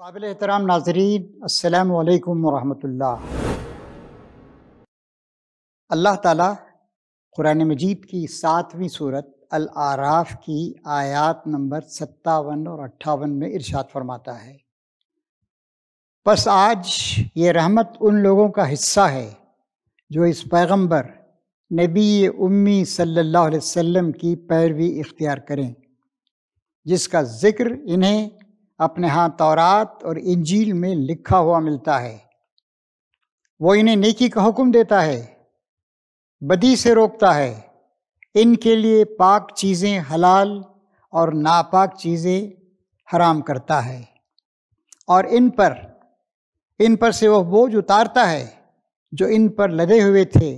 قابل احترام ناظرین، السلام علیکم ورحمۃ اللہ۔ اللہ تعالیٰ قرآن مجید کی 7ویں سورت الاعراف کی آیات نمبر 57 اور 58 میں ارشاد فرماتا ہے، پس آج یہ رحمت ان لوگوں کا حصہ ہے جو اس پیغمبر نبی امی صلی اللہ علیہ وسلم کی پیروی اختیار کریں، جس کا ذکر انہیں اپنے ہاں تورات اور انجیل میں لکھا ہوا ملتا ہے۔ وہ انہیں نیکی کا حکم دیتا ہے، بدی سے روکتا ہے، ان کے لیے پاک چیزیں حلال اور ناپاک چیزیں حرام کرتا ہے، اور ان پر سے وہ بوجھ اتارتا ہے جو ان پر لدے ہوئے تھے،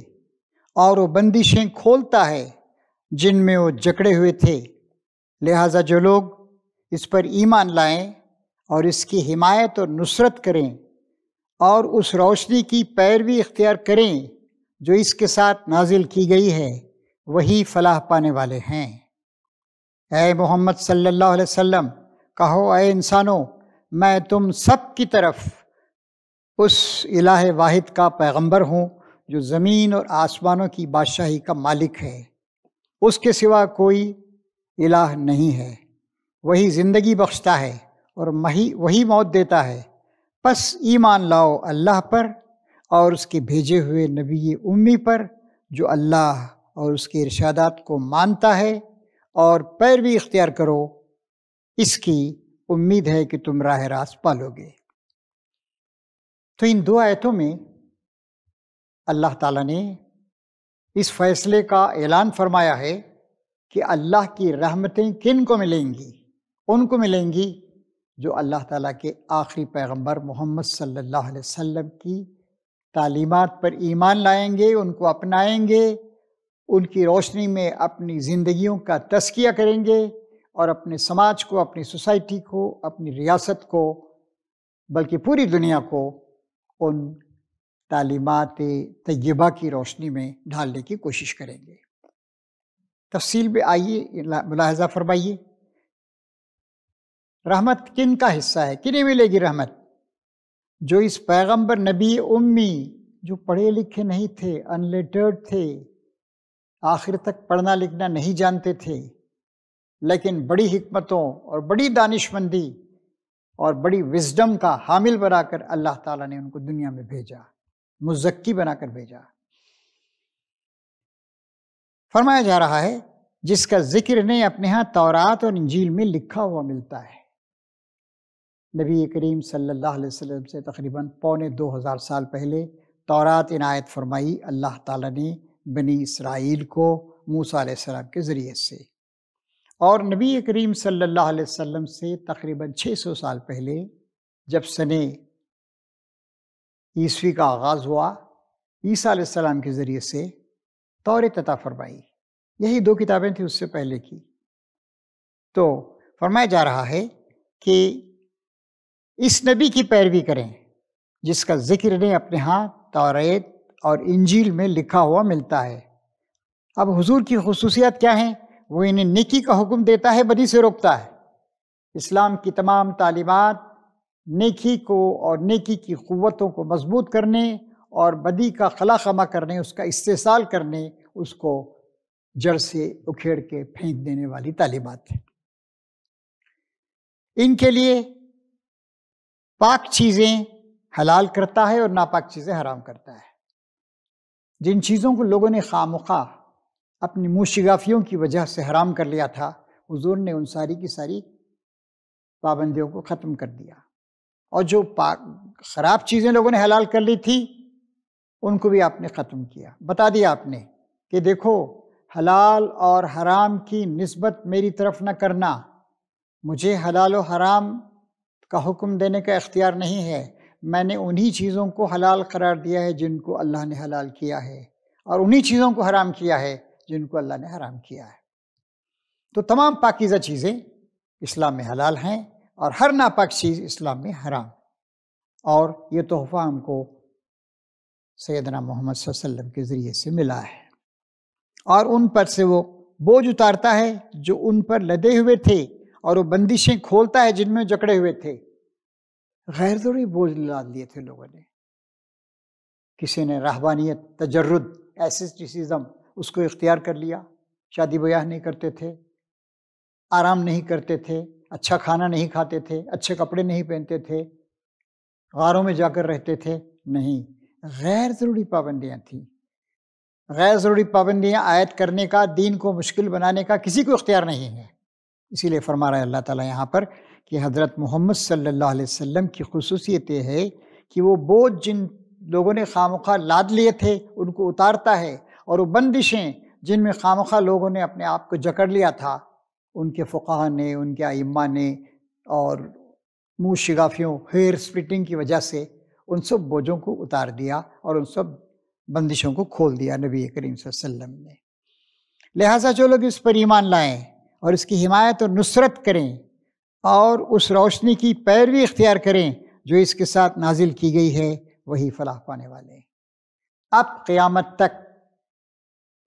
اور وہ بندشیں کھولتا ہے جن میں وہ جکڑے ہوئے تھے۔ لہٰذا جو لوگ اس پر ایمان لائیں اور اس کی حمایت اور نصرت کریں اور اس روشنی کی پیروی اختیار کریں جو اس کے ساتھ نازل کی گئی ہے، وہی فلاح پانے والے ہیں۔ اے محمد صلی اللہ علیہ وسلم، کہو اے انسانوں، میں تم سب کی طرف اس الہ واحد کا پیغمبر ہوں جو زمین اور آسمانوں کی بادشاہی کا مالک ہے، اس کے سوا کوئی الہ نہیں ہے۔ وہی زندگی بخشتا ہے اور وہی موت دیتا ہے، پس ایمان لاؤ اللہ پر اور اس کے بھیجے ہوئے نبی امی پر جو اللہ اور اس کے ارشادات کو مانتا ہے، اور پیروی اختیار کرو، اس کی امید ہے کہ تم راہ راست پالو گے۔ تو ان دو آیتوں میں اللہ تعالیٰ نے اس فیصلے کا اعلان فرمایا ہے کہ اللہ کی رحمتیں کن کو ملیں گی؟ ان کو ملیں گی جو اللہ تعالیٰ کے آخری پیغمبر محمد صلی اللہ علیہ وسلم کی تعلیمات پر ایمان لائیں گے، ان کو اپنائیں گے، ان کی روشنی میں اپنی زندگیوں کا تزکیہ کریں گے، اور اپنے سماج کو، اپنی سوسائٹی کو، اپنی ریاست کو، بلکہ پوری دنیا کو ان تعلیمات طیبہ کی روشنی میں ڈھالنے کی کوشش کریں گے۔ تفصیل میں آئیے، ملاحظہ فرمائیے، رحمت کن کا حصہ ہے؟ کنہیں ملے گی رحمت؟ جو اس پیغمبر نبی امی، جو پڑھے لکھے نہیں تھے، ان لیٹرڈ تھے، آخر تک پڑھنا لکھنا نہیں جانتے تھے، لیکن بڑی حکمتوں اور بڑی دانشمندی اور بڑی وزڈم کا حامل بنا کر اللہ تعالیٰ نے ان کو دنیا میں بھیجا، مزکی بنا کر بھیجا۔ فرمایا جا رہا ہے جس کا ذکر انہیں اپنے ہاں تورات اور انجیل میں لکھا ہوا ملتا ہے۔ نبی کریم صلی اللہ علیہ وسلم سے تقریباً 2500 سال پہلے تورات عنایت فرمائی اللہ تعالیٰ نے بنی اسرائیل کو موسیٰ علیہ السلام کے ذریعے سے، اور نبی کریم صلی اللہ علیہ وسلم سے تقریباً 600 سال پہلے جب سن عیسوی کا آغاز ہوا، عیسیٰ علیہ السلام کے ذریعے سے تورات عطا فرمائی۔ یہی 2 کتابیں تھیں اس سے پہلے کی۔ تو فرمایا جا رہا ہے کہ اس نبی کی پیروی کریں جس کا ذکر انہیں اپنے ہاں تورات اور انجیل میں لکھا ہوا ملتا ہے۔ اب حضور کی خصوصیات کیا ہیں؟ وہ انہیں نیکی کا حکم دیتا ہے، بدی سے روکتا ہے۔ اسلام کی تمام تعلیمات نیکی کو اور نیکی کی قوتوں کو مضبوط کرنے اور بدی کا خلا خما کرنے، اس کا استحصال کرنے، اس کو جڑ سے اکھیڑ کے پھینک دینے والی تعلیمات ہیں۔ ان کے لیے پاک چیزیں حلال کرتا ہے اور ناپاک چیزیں حرام کرتا ہے۔ جن چیزوں کو لوگوں نے خواہ اپنی منہ شگافیوں کی وجہ سے حرام کر لیا تھا، حضور نے ان ساری کی ساری پابندیوں کو ختم کر دیا، اور جو خراب چیزیں لوگوں نے حلال کر لی تھی ان کو بھی آپ نے ختم کیا۔ بتا دیا آپ نے کہ دیکھو، حلال اور حرام کی نسبت میری طرف نہ کرنا، مجھے حلال و حرام کا حکم دینے کا اختیار نہیں ہے، میں نے انہی چیزوں کو حلال قرار دیا ہے جن کو اللہ نے حلال کیا ہے، اور انہی چیزوں کو حرام کیا ہے جن کو اللہ نے حرام کیا ہے۔ تو تمام پاکیزہ چیزیں اسلام میں حلال ہیں، اور ہر ناپاک چیز اسلام میں حرام، اور یہ تحفہ ہم کو سیدنا محمد صلی اللہ علیہ وسلم کے ذریعے سے ملا ہے، اور ان پر سے وہ بوجھ اتارتا ہے جو ان پر لدے ہوئے تھے، اور وہ بندشیں کھولتا ہے جن میں جکڑے ہوئے تھے۔ غیر ضروری بوجھ لاد لیے تھے لوگوں نے. کسی نے رہبانیت، تجرد، ایسیٹیسزم اس کو اختیار کر لیا. شادی بیاہ نہیں کرتے تھے، آرام نہیں کرتے تھے، اچھا کھانا نہیں کھاتے تھے، اچھے کپڑے نہیں پہنتے تھے، غاروں میں جا کر رہتے تھے. نہیں، غیر ضروری پابندیاں تھیں. غیر ضروری پابندیاں عائد کرنے کا، دین کو مشکل بنانے کا کسی کو اختیار نہیں ہے. اسی لیے فرما رہا ہے اللہ تعالیٰ یہاں پر کہ حضرت محمد صلی اللہ علیہ وسلم کی خصوصیت یہ ہے کہ وہ بوجھ جن لوگوں نے خواہ لاد لیے تھے ان کو اتارتا ہے، اور وہ بندشیں جن میں خواہ لوگوں نے اپنے آپ کو جکڑ لیا تھا، ان کے فقہا نے، ان کے ائمہ نے، اور منہ شگافیوں، ہیئر سپلٹنگ کی وجہ سے ان سب بوجھوں کو اتار دیا اور ان سب بندشوں کو کھول دیا نبی کریم صلی اللہ علیہ وسلم نے. لہٰذا جو لوگ اس پر ایمان لائیں اور اس کی حمایت اور نصرت کریں اور اس روشنی کی پیروی اختیار کریں جو اس کے ساتھ نازل کی گئی ہے، وہی فلاح پانے والے ہیں. اب قیامت تک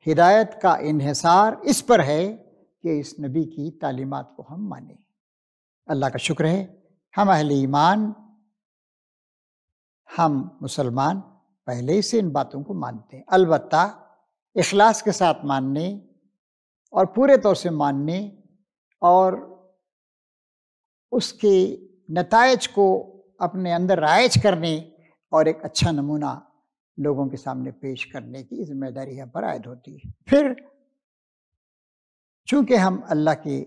ہدایت کا انحصار اس پر ہے کہ اس نبی کی تعلیمات کو ہم مانیں. اللہ کا شکر ہے ہم اہل ایمان، ہم مسلمان پہلے ہی سے ان باتوں کو مانتے ہیں. البتہ اخلاص کے ساتھ ماننے اور پورے طور سے ماننے اور اس کے نتائج کو اپنے اندر رائج کرنے اور ایک اچھا نمونہ لوگوں کے سامنے پیش کرنے کی ذمہ داری ہم پر عائد ہوتی ہے. پھر چونکہ ہم اللہ کے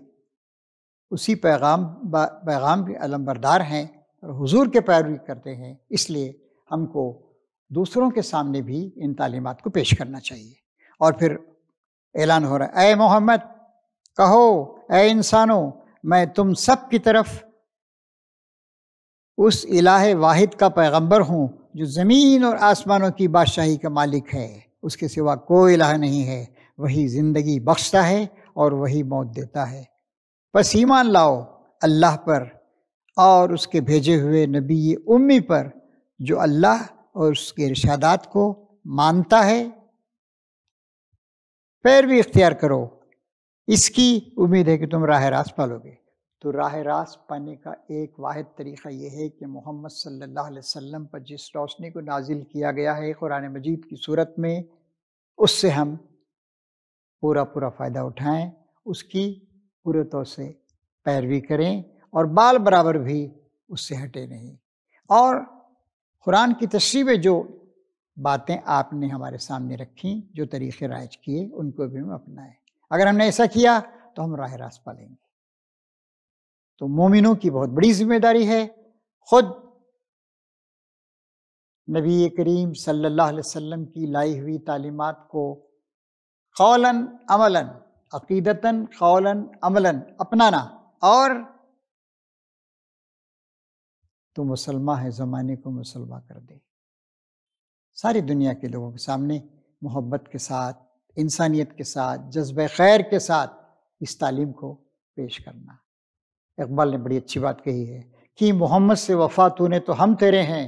اسی پیغام کے علمبردار ہیں اور حضور کے پیروی کرتے ہیں، اس لیے ہم کو دوسروں کے سامنے بھی ان تعلیمات کو پیش کرنا چاہیے. اور پھر اعلان ہو رہا ہے، اے محمد کہو، اے انسانوں، میں تم سب کی طرف اس الہ واحد کا پیغمبر ہوں جو زمین اور آسمانوں کی بادشاہی کا مالک ہے. اس کے سوا کوئی الہ نہیں ہے. وہی زندگی بخشتا ہے اور وہی موت دیتا ہے. پس ایمان لاؤ اللہ پر اور اس کے بھیجے ہوئے نبی امی پر جو اللہ اور اس کے ارشادات کو مانتا ہے. پیروی اختیار کرو، اس کی امید ہے کہ تم راہ راست پالو گے. تو راہ راست پانے کا ایک واحد طریقہ یہ ہے کہ محمد صلی اللہ علیہ وسلم پر جس روشنی کو نازل کیا گیا ہے قرآن مجید کی صورت میں، اس سے ہم پورا فائدہ اٹھائیں، اس کی پورے طور سے پیروی کریں اور بال برابر بھی اس سے ہٹے نہیں. اور قرآن کی تشریح میں جو باتیں آپ نے ہمارے سامنے رکھیں، جو طریقے رائج کیے، ان کو بھی ہم اپنائیں. اگر ہم نے ایسا کیا تو ہم راہ راست پالیں گے. تو مومنوں کی بہت بڑی ذمہ داری ہے خود نبی کریم صلی اللہ علیہ وسلم کی لائی ہوئی تعلیمات کو قولاً عملاً، عقیدتاً قولاً عملاً اپنانا. اور تو مسلمہ ہے، زمانے کو مسلمہ کر دے. ساری دنیا کے لوگوں کے سامنے محبت کے ساتھ، انسانیت کے ساتھ، جذبہ خیر کے ساتھ اس تعلیم کو پیش کرنا. اقبال نے بڑی اچھی بات کہی ہے کہ محمد سے وفا تو نے تو ہم تیرے ہیں،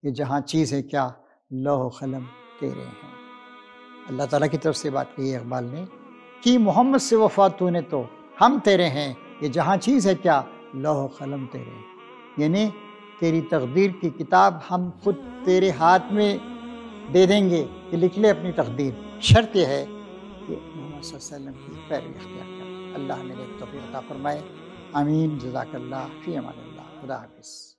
یہ جہاں چیز ہے کیا لوح و قلم تیرے ہیں. اللہ تعالیٰ کی طرف سے بات کہی ہے اقبال نے کہ محمد سے وفا تو نے تو ہم تیرے ہیں، یہ جہاں چیز ہے کیا لوح و قلم تیرے ہیں. یعنی تیری تقدیر کی کتاب ہم خود تیرے ہاتھ میں دے دیں گے کہ لکھ لے اپنی تقدیر. شرط یہ ہے کہ محمد صلی اللہ علیہ وسلم کی پیروی اختیار کریں. اللہ میرے توفیق عطا فرمائے. آمین. جزاک اللہ. فی امان اللہ. خدا حافظ.